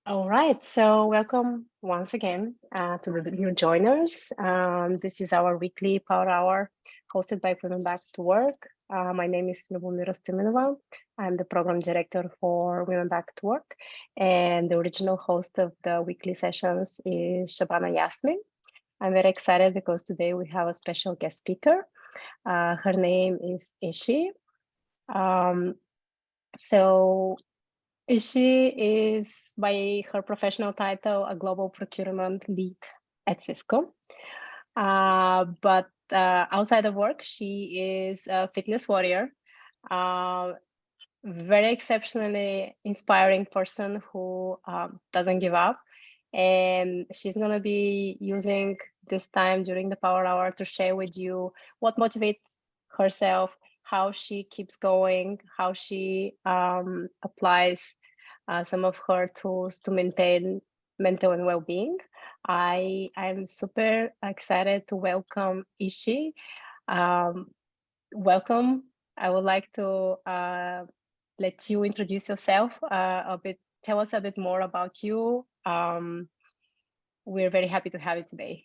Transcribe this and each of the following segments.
All right, so welcome once again to the new joiners. This is our weekly Power Hour hosted by Women Back to Work. My name is Lyubomira Stimenova. I'm the program director for Women Back to Work, and the original host of the weekly sessions is Shabana Yasmin. I'm very excited because today we have a special guest speaker. Her name is Ishy. So She is, by her professional title, a global procurement lead at Cisco. But outside of work, she is a fitness warrior, very exceptionally inspiring person who doesn't give up. And she's going to be using this time during the Power Hour to share with you what motivates herself, how she keeps going, how she applies some of her tools to maintain mental and well-being. I'm super excited to welcome Ishy. Welcome. I would like to let you introduce yourself a bit. Tell us a bit more about you. We're very happy to have you today.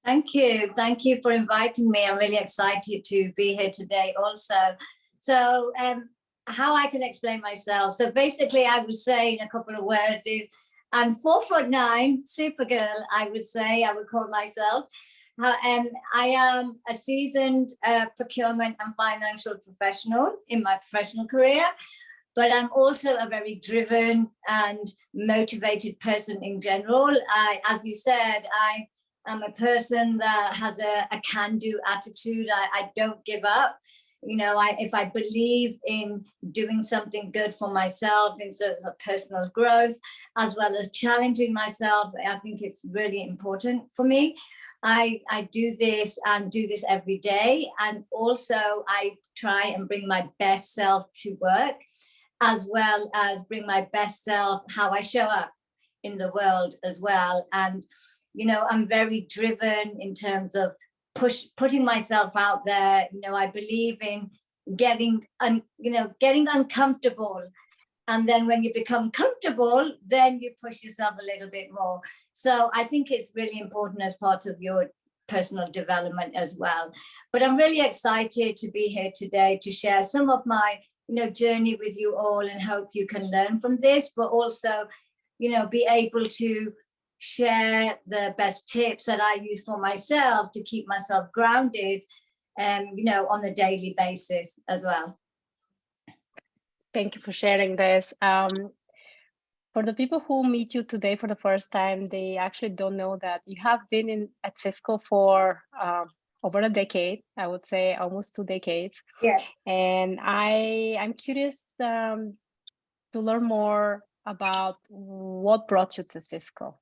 Thank you. Thank you for inviting me. I'm really excited to be here today also. So how I can explain myself. So basically, I would say in a couple of words is I'm 4'9", super girl, I would say, I would call myself. I am a seasoned procurement and financial professional in my professional career, but I'm also a very driven and motivated person in general. As you said, I'm a person that has a can-do attitude. I don't give up. You know, if I believe in doing something good for myself in sort of personal growth, as well as challenging myself, I think it's really important for me. I do this and do this every day. And also I try and bring my best self to work, as well as bring my best self, how I show up in the world as well. And, you know, I'm very driven in terms of putting myself out there. You know, I believe in getting uncomfortable. And then when you become comfortable, then you push yourself a little bit more. So I think it's really important as part of your personal development as well. But I'm really excited to be here today to share some of my, journey with you all, and hope you can learn from this, but also, be able to share the best tips that I use for myself to keep myself grounded, on a daily basis as well. Thank you for sharing this. For the people who meet you today for the first time, they actually don't know that you have been at Cisco for over a decade, I would say almost 2 decades. Yeah. And I'm curious to learn more about what brought you to Cisco.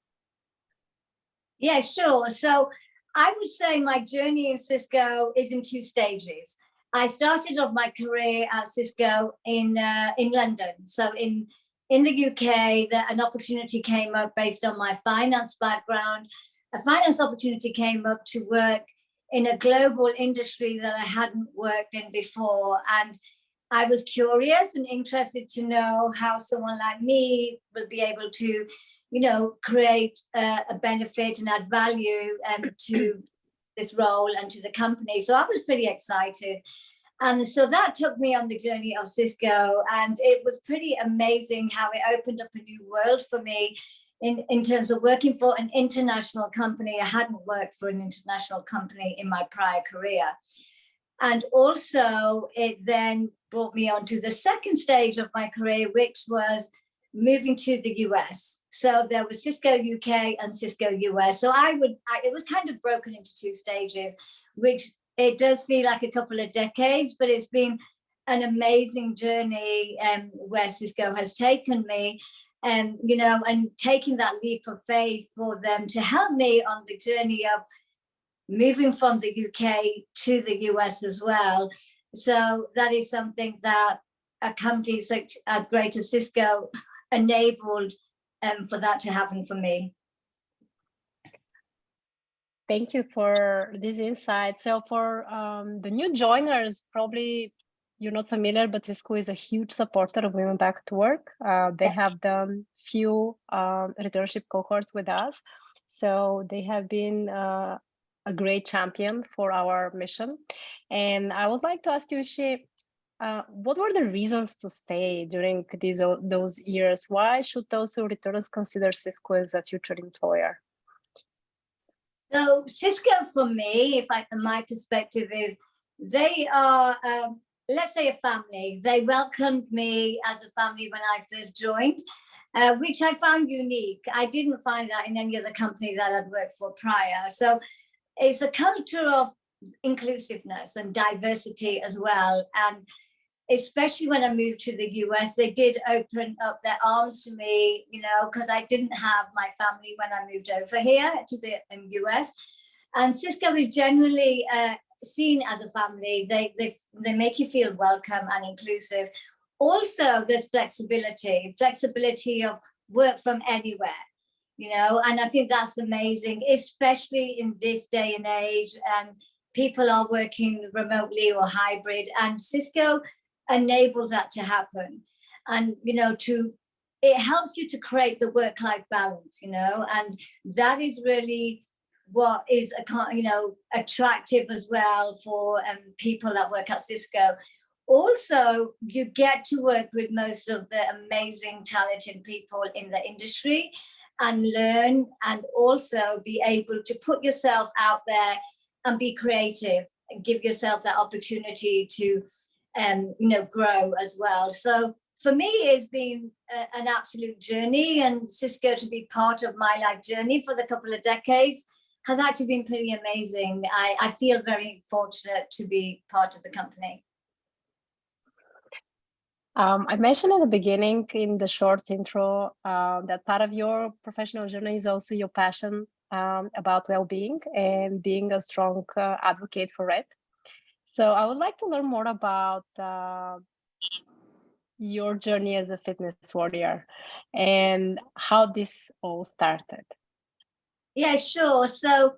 Yeah, sure. So I would say my journey in Cisco is in 2 stages. I started off my career at Cisco in London. So in the UK, an opportunity came up based on my finance background. A finance opportunity came up to work in a global industry that I hadn't worked in before. And I was curious and interested to know how someone like me would be able to, create a benefit and add value to this role and to the company. So I was pretty excited. And so that took me on the journey of Cisco. And it was pretty amazing how it opened up a new world for me in terms of working for an international company. I hadn't worked for an international company in my prior career. And also it then brought me on to the second stage of my career, which was moving to the US. So there was Cisco UK and Cisco US. So it was kind of broken into 2 stages, which it does feel like a couple of decades, but it's been an amazing journey where Cisco has taken me, and taking that leap of faith for them to help me on the journey of moving from the UK to the US as well. So that is something that a company such as great as Cisco enabled for that to happen for me. Thank you for this insight. So for the new joiners, probably you're not familiar, but Cisco is a huge supporter of women back to work. They have done few returnership cohorts with us. So they have been a great champion for our mission. And I would like to ask you, Ishy, what were the reasons to stay during those years? Why should those who return consider Cisco as a future employer? So Cisco, for me, my perspective is, they are, let's say, a family. They welcomed me as a family when I first joined, which I found unique. I didn't find that in any other company that I'd worked for prior. So it's a culture of inclusiveness and diversity as well. And especially when I moved to the US, they did open up their arms to me, because I didn't have my family when I moved over here to the US. And Cisco is generally seen as a family. They make you feel welcome and inclusive. Also, there's flexibility of work from anywhere, and I think that's amazing, especially in this day and age. And people are working remotely or hybrid, and Cisco enables that to happen. And it helps you to create the work-life balance, and that is really what is attractive as well for people that work at Cisco. Also, you get to work with most of the amazing talented people in the industry and learn, and also be able to put yourself out there and be creative and give yourself that opportunity to grow as well. So for me, it's been an absolute journey, and Cisco to be part of my life journey for the couple of decades has actually been pretty amazing. I feel very fortunate to be part of the company. I mentioned at the beginning in the short intro that part of your professional journey is also your passion about well-being and being a strong advocate for it. So I would like to learn more about your journey as a fitness warrior and how this all started. Yeah, sure. So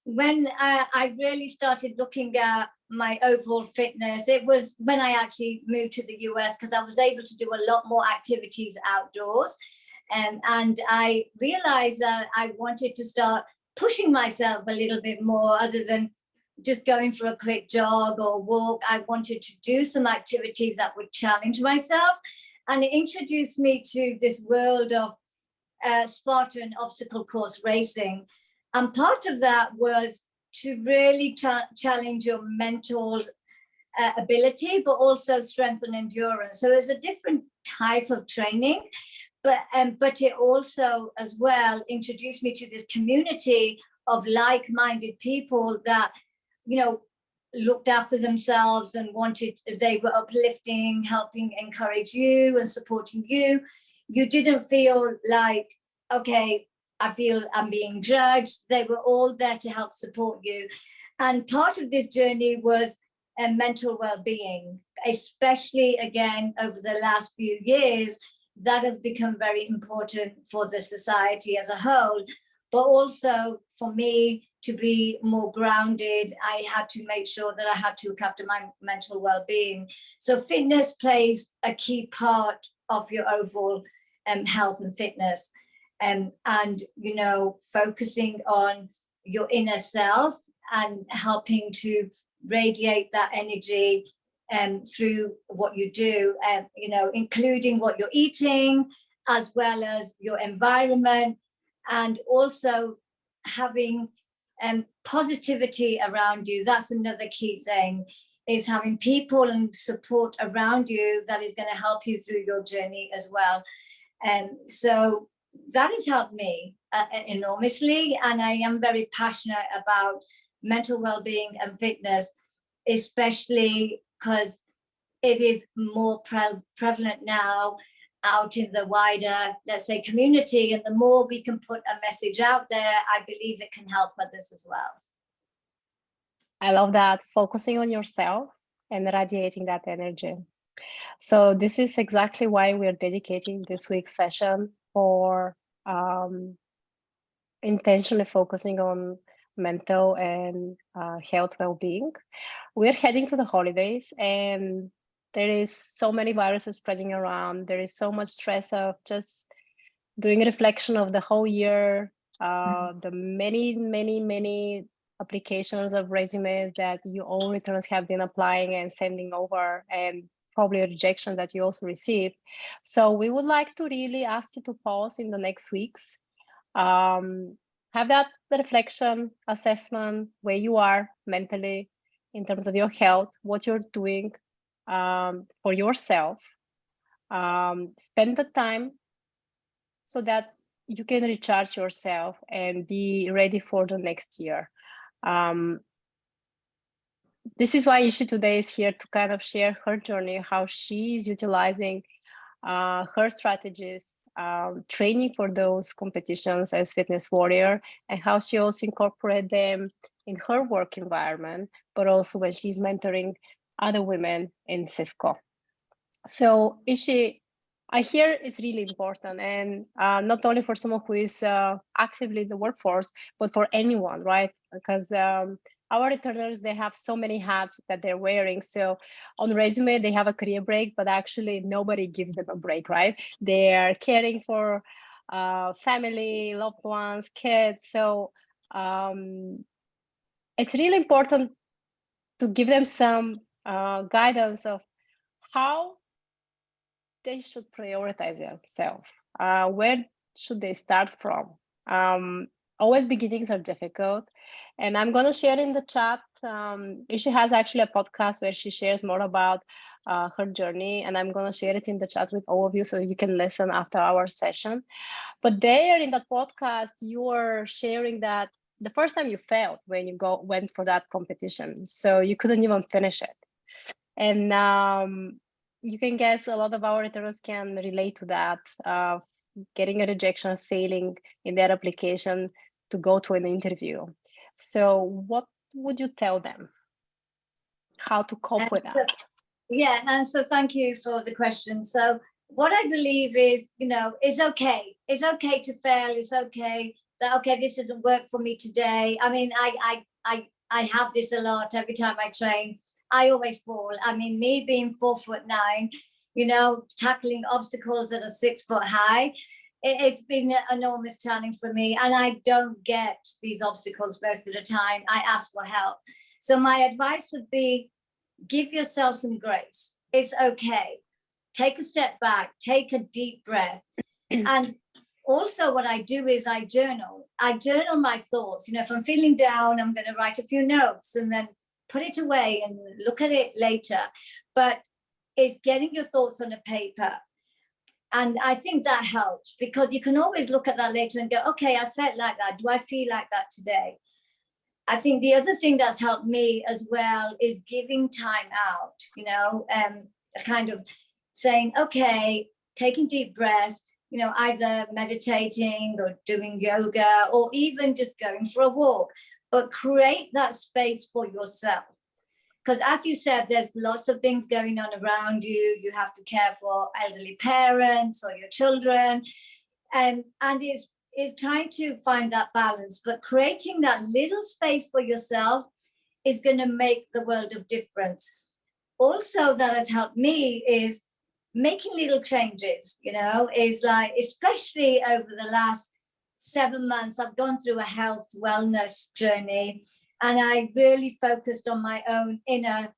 when I really started looking at my overall fitness, it was when I actually moved to the US, because I was able to do a lot more activities outdoors. And I realized that I wanted to start pushing myself a little bit more, other than just going for a quick jog or walk. I wanted to do some activities that would challenge myself. And it introduced me to this world of Spartan obstacle course racing. And part of that was to really challenge your mental ability, but also strengthen endurance. So it's a different type of training, but it also as well introduced me to this community of like-minded people that, looked after themselves and they were uplifting, helping encourage you and supporting you. You didn't feel like, okay, I feel I'm being judged. They were all there to help support you. And part of this journey was mental well-being, especially again over the last few years. That has become very important for the society as a whole, but also for me to be more grounded. I had to make sure that I had to look after my mental well-being. So fitness plays a key part of your overall health and fitness. And focusing on your inner self and helping to radiate that energy through what you do, including what you're eating, as well as your environment, and also having positivity around you. That's another key thing, is having people and support around you that is going to help you through your journey as well. And so that has helped me enormously. And I am very passionate about mental well-being and fitness, especially because it is more prevalent now out in the wider, let's say, community. And the more we can put a message out there, I believe it can help others as well. I love that, focusing on yourself and radiating that energy. So this is exactly why we're dedicating this week's session for intentionally focusing on mental and health well-being. We're heading to the holidays, and there is so many viruses spreading around. There is so much stress of just doing a reflection of the whole year, the many applications of resumes that you all returners have been applying and sending over, and probably a rejection that you also received. So we would like to really ask you to pause in the next weeks, have that reflection, assessment, where you are mentally in terms of your health, what you're doing for yourself. Spend the time so that you can recharge yourself and be ready for the next year. This is why Ishy today is here to kind of share her journey, how she is utilizing her strategies, training for those competitions as fitness warrior, and how she also incorporate them in her work environment, but also when she's mentoring other women in Cisco. So Ishy, I hear it's really important, and not only for someone who is actively in the workforce, but for anyone, right? Because our returners, they have so many hats that they're wearing. So on resume, they have a career break, but actually nobody gives them a break, right? They are caring for family, loved ones, kids. So it's really important to give them some guidance of how they should prioritize themselves. Where should they start from? Always beginnings are difficult. And I'm going to share in the chat. She has actually a podcast where she shares more about her journey. And I'm going to share it in the chat with all of you so you can listen after our session. But there in the podcast, you were sharing that the first time you failed when you went for that competition. So you couldn't even finish it. And you can guess a lot of our returners can relate to that, getting a rejection, failing in their application to go to an interview. So what would you tell them? How to cope with that? Yeah, and so thank you for the question. So what I believe is, it's okay. It's okay to fail. It's okay that, okay, this didn't work for me today. I mean, I have this a lot every time I train. I always fall. I mean, me being 4'9", tackling obstacles that are 6 foot high, it's been an enormous challenge for me. And I don't get these obstacles most of the time. I ask for help. So my advice would be, give yourself some grace. It's okay. Take a step back, take a deep breath. And also what I do is I journal. I journal my thoughts. If I'm feeling down, I'm going to write a few notes and then put it away and look at it later. But it's getting your thoughts on a paper. And I think that helps, because you can always look at that later and go, okay, I felt like that. Do I feel like that today? I think the other thing that's helped me as well is giving time out, kind of saying, okay, taking deep breaths, either meditating or doing yoga or even just going for a walk, but create that space for yourself. Because as you said, there's lots of things going on around you. You have to care for elderly parents or your children. And it's trying to find that balance, but creating that little space for yourself is going to make the world of difference. Also, that has helped me is making little changes, is like, especially over the last 7 months, I've gone through a health wellness journey, and I really focused on my own inner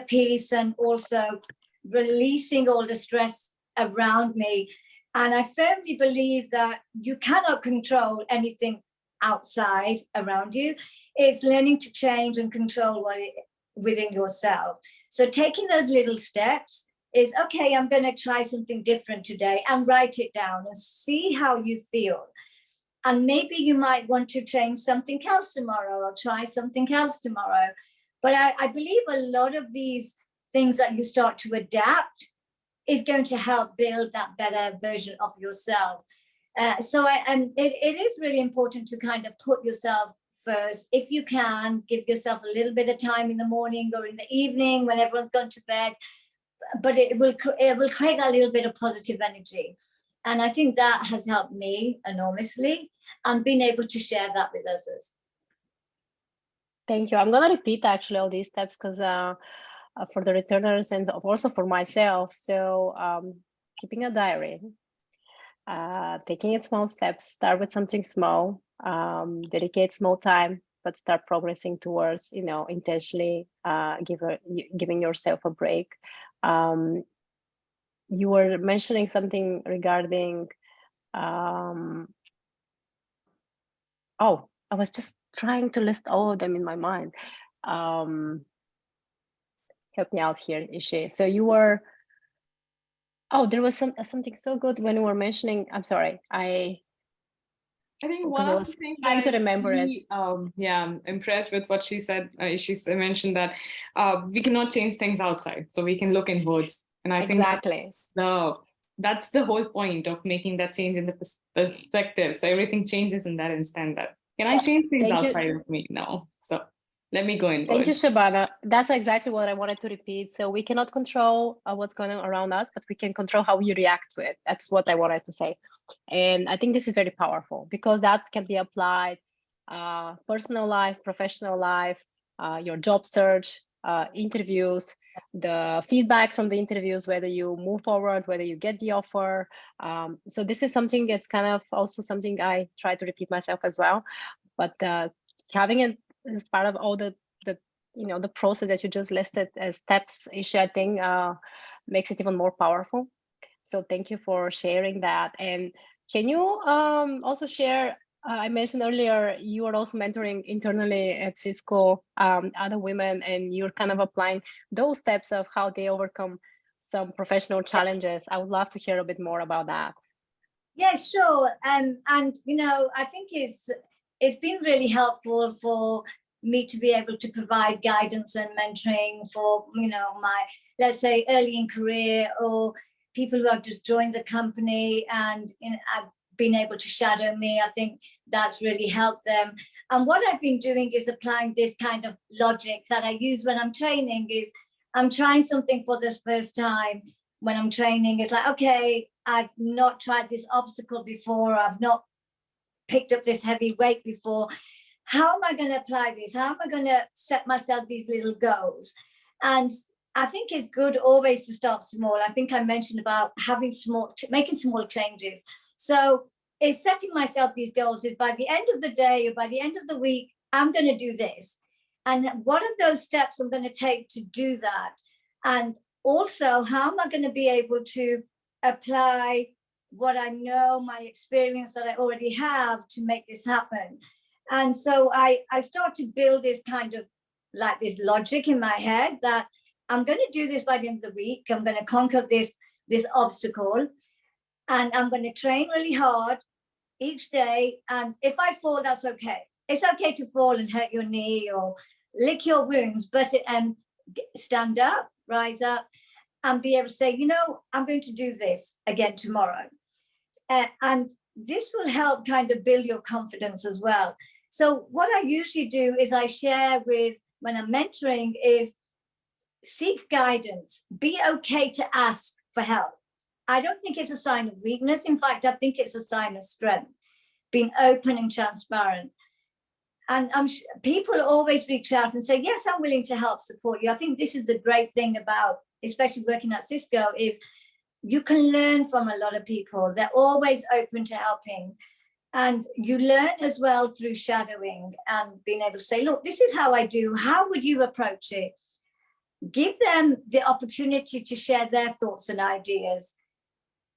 peace, and also releasing all the stress around me. And I firmly believe that you cannot control anything outside around you. It's learning to change and control within yourself. So taking those little steps is, okay, I'm going to try something different today, and write it down and see how you feel. And maybe you might want to change something else tomorrow, or try something else tomorrow. But I believe a lot of these things that you start to adapt is going to help build that better version of yourself. It is really important to kind of put yourself first. If you can, give yourself a little bit of time in the morning or in the evening when everyone's gone to bed, but it will create that little bit of positive energy. And I think that has helped me enormously, and being able to share that with others. Thank you. I'm going to repeat actually all these steps, because for the returners and also for myself. So keeping a diary, taking it small steps, start with something small, dedicate small time, but start progressing towards, intentionally giving yourself a break. You were mentioning something regarding, oh, I was just trying to list all of them in my mind. Help me out here, Ishy. So you were, there was something so good when you were mentioning, I'm sorry, I think because one I of was the things trying that to remember it. I'm impressed with what she said. She mentioned that we cannot change things outside, so we can look inwards. And I think Exactly. that's the whole point of making that change in the perspective. So everything changes in that instant. That can I change things Thank you. outside of me? No. So let me go inward. Thank you, Shabana. That's exactly what I wanted to repeat. So we cannot control what's going on around us, but we can control how we react to it. That's what I wanted to say. And I think this is very powerful because that can be applied personal life, professional life, your job search, interviews, the feedbacks from the interviews, whether you move forward, whether you get the offer. So this is something that's kind of also something I try to repeat myself as well. But having it as part of all the process that you just listed as steps, Ishy, I think makes it even more powerful. So thank you for sharing that. And can you also share, I mentioned earlier, you are also mentoring internally at Cisco other women, and you're kind of applying those steps of how they overcome some professional challenges. I would love to hear a bit more about that. Yeah, sure. And I think it's been really helpful for me to be able to provide guidance and mentoring for my, let's say, early in career, or people who have just joined the company and I've been able to shadow me. I think that's really helped them. And what I've been doing is applying this kind of logic that I use when I'm training. Is I'm trying something for the first time when I'm training. It's like, okay, I've not tried this obstacle before. I've not picked up this heavy weight before. How am I going to apply this? How am I going to set myself these little goals? And I think it's good always to start small. I think I mentioned about making small changes. So it's setting myself these goals is by the end of the day or by the end of the week, I'm going to do this. And what are those steps I'm going to take to do that? And also, how am I going to be able to apply what I know, my experience that I already have to make this happen? And so I start to build this kind of like this logic in my head that I'm going to do this by the end of the week. I'm going to conquer this obstacle, and I'm going to train really hard each day. And if I fall, that's okay. It's okay to fall and hurt your knee or lick your wounds, but stand up, rise up, and be able to say, I'm going to do this again tomorrow. And this will help kind of build your confidence as well. So what I usually do is I share when I'm mentoring is seek guidance, be okay to ask for help. I don't think it's a sign of weakness. In fact, I think it's a sign of strength, being open and transparent. And people always reach out and say, yes, I'm willing to help support you. I think this is the great thing about, especially working at Cisco, is you can learn from a lot of people. They're always open to helping. And you learn as well through shadowing and being able to say, look, this is how I do. How would you approach it? Give them the opportunity to share their thoughts and ideas.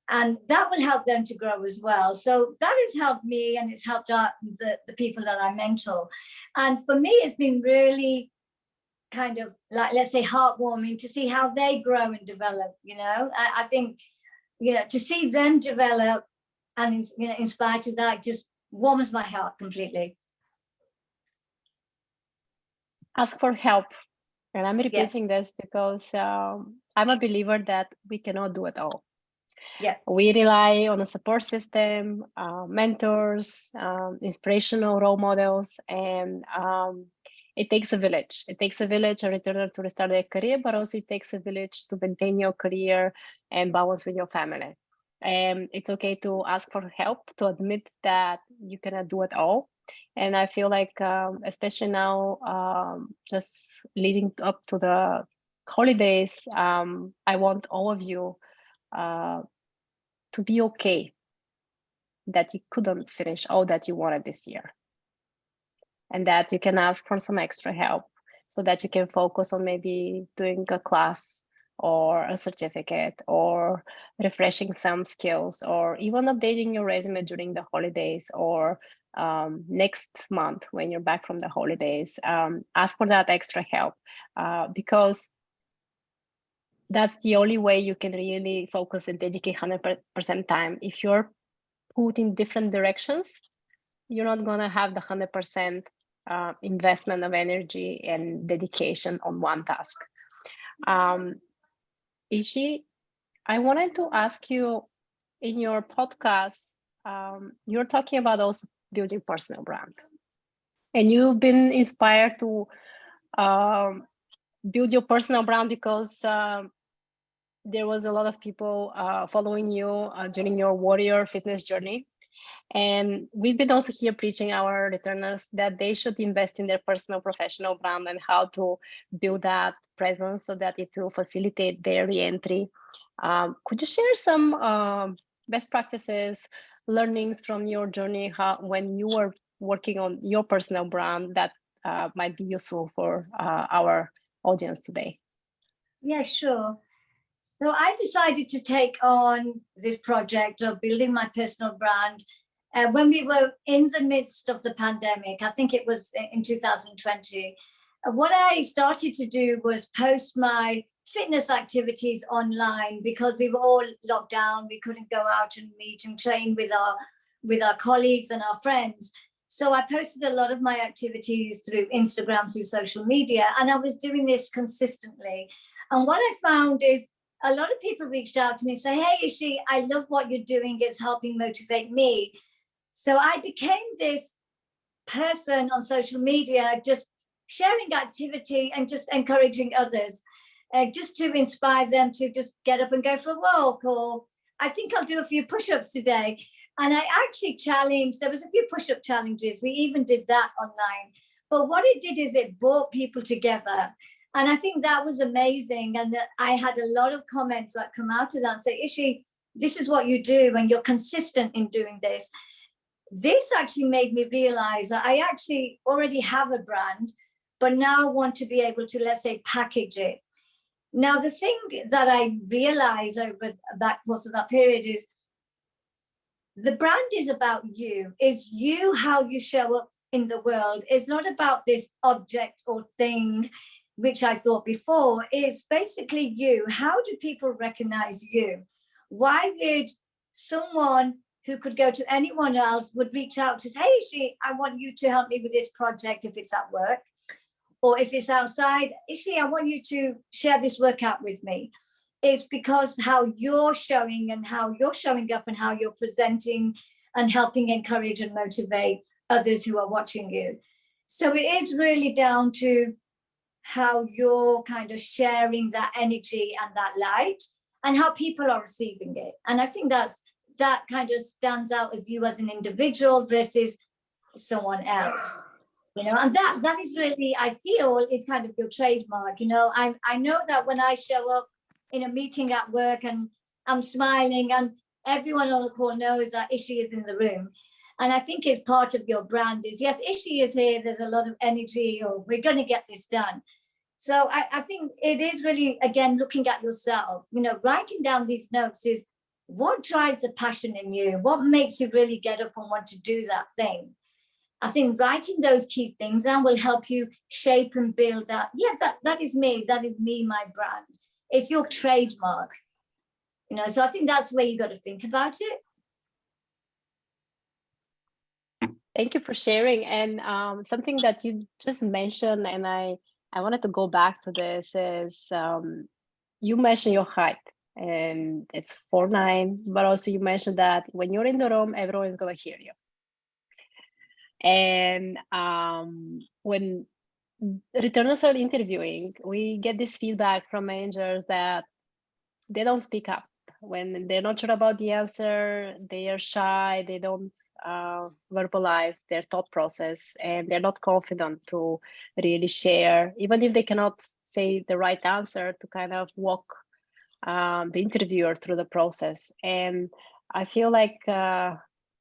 And that will help them to grow as well. So that has helped me, and it's helped the people that I mentor. And for me, it's been really kind of like, let's say, heartwarming to see how they grow and develop. I think, to see them develop and, inspire to that just warms my heart completely. Ask for help. And I'm repeating this because I'm a believer that we cannot do it all. Yeah. We rely on a support system, mentors, inspirational role models, and it takes a village. It takes a village, a returner to restart their career, but also it takes a village to maintain your career and balance with your family. And it's okay to ask for help, to admit that you cannot do it all. And I feel like, especially now, just leading up to the holidays, I want all of you to be okay that you couldn't finish all that you wanted this year, and that you can ask for some extra help so that you can focus on maybe doing a class or a certificate or refreshing some skills or even updating your resume during the holidays or next month when you're back from the holidays. Ask for that extra help because that's the only way you can really focus and dedicate 100% time. If you're put in different directions, you're not going to have the 100% investment of energy and dedication on one task. Ishy, I wanted to ask you, in your podcast, you're talking about also building personal brand. And you've been inspired to build your personal brand because there was a lot of people following you during your warrior fitness journey. And we've been also here preaching our returners that they should invest in their personal professional brand and how to build that presence so that it will facilitate their re-entry. Could you share some best practices, learnings from your journey, how when you were working on your personal brand that might be useful for our audience today? Yeah, sure. So I decided to take on this project of building my personal brand when we were in the midst of the pandemic. I think it was in 2020. What I started to do was post my fitness activities online because we were all locked down. We couldn't go out and meet and train with our colleagues and our friends. So I posted a lot of my activities through Instagram, through social media, and I was doing this consistently. And what I found is a lot of people reached out to me and say, hey, Ishy, I love what you're doing. It's helping motivate me. So I became this person on social media, just sharing activity and just encouraging others, just to inspire them to just get up and go for a walk, or I think I'll do a few push-ups today. And I actually challenged, there was a few push-up challenges. We even did that online. But what it did is it brought people together. And I think that was amazing. And I had a lot of comments that come out of that and say, Ishy, this is what you do and you're consistent in doing this. This actually made me realize that I actually already have a brand, but now want to be able to, let's say, package it. Now, the thing that I realized over that course of that period is the brand is about you. Is you how you show up in the world. It's not about this object or thing, which I thought before. It's basically you. How do people recognize you? Why would someone who could go to anyone else would reach out to say, hey, Ishy, I want you to help me with this project if it's at work, or if it's outside, Ishy, I want you to share this workout with me. It's because how you're showing and how you're showing up and how you're presenting and helping encourage and motivate others who are watching you. So it is really down to how you're kind of sharing that energy and that light and how people are receiving it. And I think that kind of stands out as you as an individual versus someone else. You know, and that is really, I feel, is kind of your trademark. You know, I know that when I show up in a meeting at work and I'm smiling and everyone on the call knows that Ishy is in the room. And I think it's part of your brand is, yes, Ishy is here, there's a lot of energy, or we're going to get this done. So I think it is really, again, looking at yourself, you know, writing down these notes is what drives the passion in you? What makes you really get up and want to do that thing? I think writing those key things down will help you shape and build that. Yeah, that is me. That is me, my brand. It's your trademark. You know, so I think that's where you got to think about it. Thank you for sharing. And something that you just mentioned, and I wanted to go back to this, is you mentioned your height, and it's 4'9", but also you mentioned that when you're in the room, everyone is going to hear you. And when returners are interviewing, we get this feedback from managers that they don't speak up. When they're not sure about the answer, they are shy, they don't verbalize their thought process, and they're not confident to really share, even if they cannot say the right answer, to kind of walk the interviewer through the process. And I feel like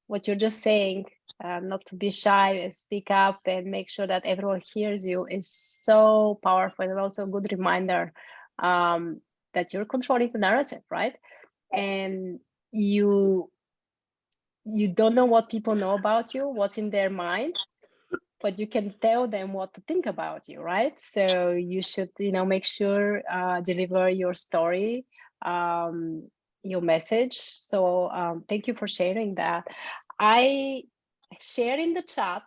what you're just saying, not to be shy and speak up and make sure that everyone hears you, is so powerful, and also a good reminder that you're controlling the narrative, right? And you don't know what people know about you, what's in their mind, but you can tell them what to think about you, right? So you should, make sure deliver your story, your message. So thank you for sharing that. I share in the chat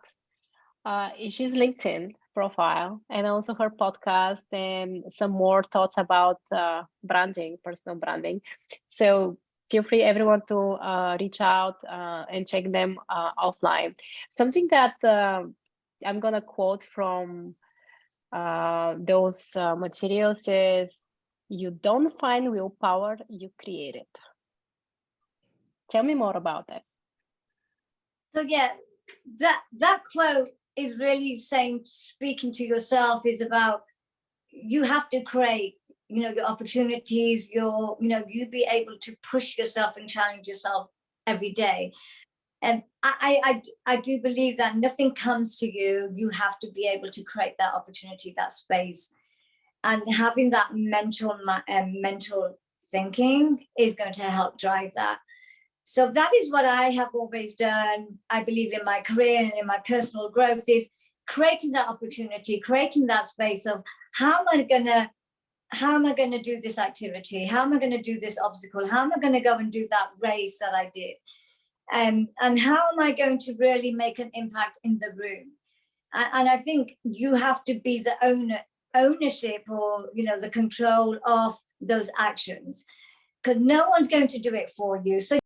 Ishy's LinkedIn profile, and also her podcast, and some more thoughts about branding, personal branding. So feel free, everyone, to reach out and check them offline. Something that I'm gonna quote from those materials is, "You don't find willpower, you create it." Tell me more about that. So yeah, that quote is really saying, speaking to yourself, is about, you have to create, your opportunities, you be able to push yourself and challenge yourself every day. And I do believe that nothing comes to you. You have to be able to create that opportunity, that space, and having that mental thinking is going to help drive that. So that is what I have always done. I believe in my career and in my personal growth, is creating that opportunity, creating that space of, how am I going to do this activity? How am I going to do this obstacle? How am I going to go and do that race that I did? And how am I going to really make an impact in the room? And I think you have to be the ownership, or the control of those actions, because no one's going to do it for you. So